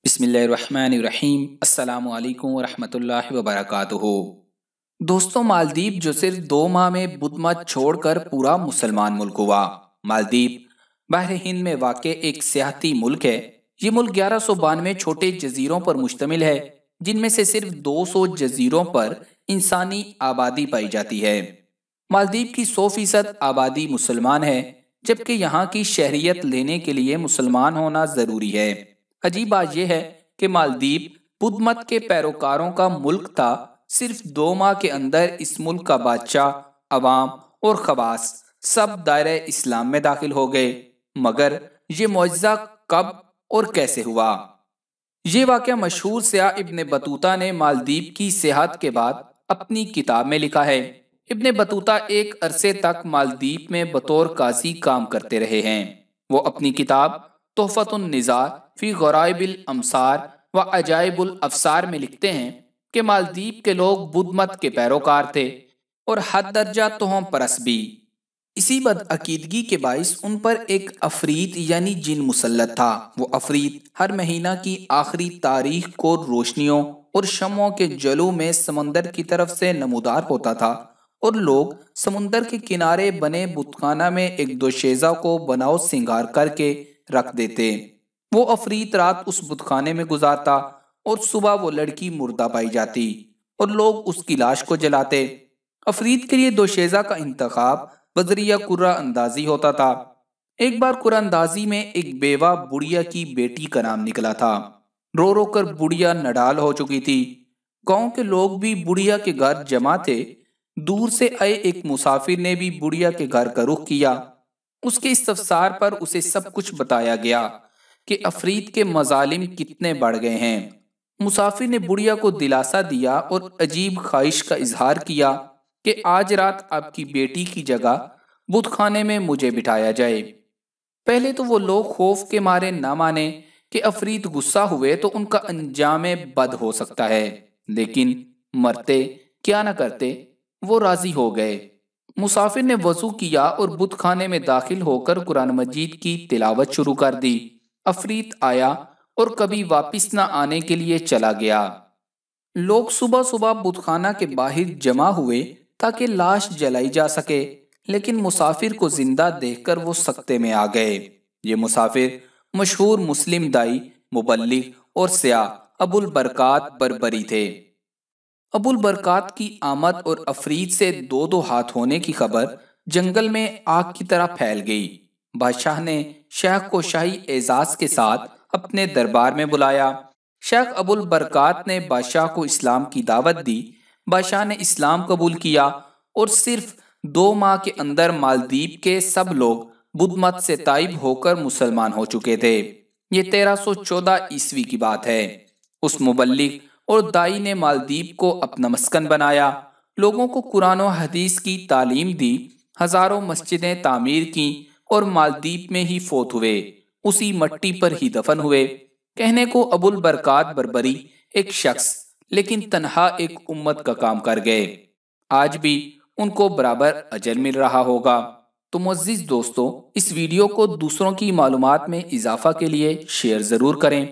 بسم اللہ الرحمن الرحیم۔ السلام علیکم ورحمۃ اللہ وبرکاتہ۔ دوستوں، مالدیپ جو صرف 2 ماہ میں بدمت چھوڑ کر پورا مسلمان ملک ہوا۔ مالدیپ بحر ہند میں واقع ایک سیاحتی ملک ہے۔ یہ ملک 1192 چھوٹے جزیروں پر مشتمل ہے، جن میں سے صرف 200 جزیروں پر انسانی آبادی پائی جاتی ہے۔ مالدیپ کی 100% آبادی مسلمان ہے، جبکہ یہاں کی شہریت لینے کے لیے مسلمان ہونا ضروری ہے۔ عجیب بات یہ ہے کہ مالدیپ بدمت کے پیروکاروں کا ملک تھا۔ صرف 2 ماہ کے اندر اس ملک کا بادشاہ، عوام اور خواص سب دائرہ اسلام میں داخل ہو گئے۔ مگر یہ معجزہ کب اور کیسے ہوا؟ یہ واقعہ مشہور سیاح ابن بطوطہ نے مالدیپ کی سیاحت کے بعد اپنی کتاب میں لکھا ہے۔ ابن بطوطہ ایک عرصے تک مالدیپ میں بطور قاضی کام کرتے رہے ہیں۔ وہ اپنی کتاب تحفۃ النظار فی غرائب الامصار و عجائب الافسار میں لکھتے ہیں کہ مالدیپ کے لوگ بدمت کے پیروکار تھے اور حد درجہ توہم پرست بھی۔ اسی بدعقیدگی کے باعث ان پر ایک عفریت یعنی جن مسلط تھا۔ وہ عفریت ہر مہینہ کی آخری تاریخ کو روشنیوں اور شمعوں کے جلو میں سمندر کی طرف سے نمودار ہوتا تھا، اور لوگ سمندر کے کنارے بنے بتخانہ میں ایک دوشیزہ کو بناؤ سنگار کر کے رکھ دیتے۔ وہ عفریت رات اس بتخانے میں گزارتا اور صبح وہ لڑکی مردہ پائی جاتی اور لوگ اس کی لاش کو جلاتے۔ عفریت کے لیے دوشیزہ کا انتخاب بذریعہ قرعہ اندازی ہوتا تھا۔ ایک بار قرعہ اندازی میں ایک بیوہ بڑھیا کی بیٹی کا نام نکلا تھا۔ رو رو کر بڑھیا نڈال ہو چکی تھی۔ گاؤں کے لوگ بھی بڑھیا کے گھر جمع تھے۔ دور سے آئے ایک مسافر نے بھی بڑھیا کے گھر کا رخ کیا۔ اس کے استفسار پر اسے سب کچھ بتایا گیا کہ عفریت کے مظالم کتنے بڑھ گئے ہیں۔ مسافر نے بڑھیا کو دلاسا دیا اور عجیب خواہش کا اظہار کیا کہ آج رات آپ کی بیٹی کی جگہ بت خانے میں مجھے بٹھایا جائے۔ پہلے تو وہ لوگ خوف کے مارے نہ مانے کہ عفریت غصہ ہوئے تو ان کا انجام بد ہو سکتا ہے، لیکن مرتے کیا نہ کرتے، وہ راضی ہو گئے۔ مسافر نے وضو کیا اور بت خانے میں داخل ہو کر قرآن مجید کی تلاوت شروع کر دی۔ عفریت آیا اور کبھی واپس نہ آنے کے لیے چلا گیا۔ لوگ صبح صبح بت خانہ کے باہر جمع ہوئے تاکہ لاش جلائی جا سکے، لیکن مسافر کو زندہ دیکھ کر وہ سکتے میں آ گئے۔ یہ مسافر مشہور مسلم دائی، مبلغ اور سیاح ابو البرکات بربری تھے۔ ابو البرکات کی آمد اور عفریت سے 2 ہاتھ ہونے کی خبر جنگل میں آگ کی طرح پھیل گئی۔ بادشاہ نے شیخ کو شاہی اعزاز کے ساتھ اپنے دربار میں بلایا۔ شیخ ابو البرکات نے بادشاہ کو اسلام کی دعوت دی۔ بادشاہ نے اسلام قبول کیا اور صرف 2 ماہ کے اندر مالدیپ کے سب لوگ بدمت سے تائب ہو کر مسلمان ہو چکے تھے۔ یہ 1314 عیسوی کی بات ہے۔ اس مبلغ اور دائی نے مالدیپ کو اپنا مسکن بنایا، لوگوں کو قرآن و حدیث کی تعلیم دی، ہزاروں مسجدیں تعمیر کیں اور مالدیپ میں ہی فوت ہوئے، اسی مٹی پر ہی دفن ہوئے۔ کہنے کو ابو البرکات بربری ایک شخص، لیکن تنہا ایک امت کا کام کر گئے۔ آج بھی ان کو برابر اجر مل رہا ہوگا۔ تو معزز دوستو، اس ویڈیو کو دوسروں کی معلومات میں اضافہ کے لیے شیئر ضرور کریں۔